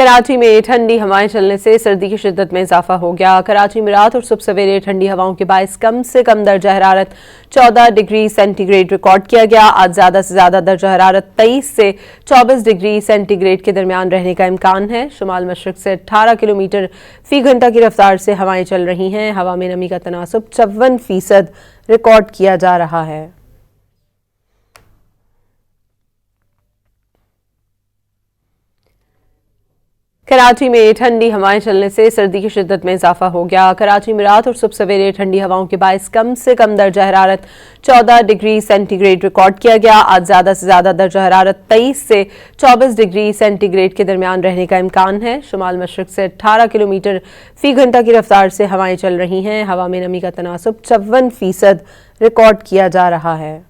कराची में ठंडी हवाएं चलने से सर्दी की शिद्दत में इजाफा हो गया। कराची में रात और सुबह सवेरे ठंडी हवाओं के बायस कम से कम दर्जा हरारत 14 डिग्री सेंटीग्रेड रिकॉर्ड किया गया। आज ज्यादा से ज्यादा दर्जा हरारत 23 से 24 डिग्री सेंटीग्रेड के दरमियान रहने का इम्कान है। शुमाल मशरक से 18 किलोमीटर फी घंटा की रफ्तार से हवाएं चल रही हैं। हवा में नमी का तनासुब 54% रिकॉर्ड किया जा रहा है। कराची में ठंडी हवाएं चलने से सर्दी की शिद्दत में इजाफा हो गया। कराची में रात और सुबह सवेरे ठंडी हवाओं के बायस कम से कम दर्जा हरारत 14 डिग्री सेंटीग्रेड रिकॉर्ड किया गया। आज ज्यादा से ज्यादा दर्जा हरारत 23 से 24 डिग्री सेंटीग्रेड के दरमियान रहने का इम्कान है। शुमाल मशरक से 18 किलोमीटर फी घंटा की रफ्तार से हवाएं चल रही हैं। हवा में नमी का तनासुब 54% रिकॉर्ड किया जा रहा है।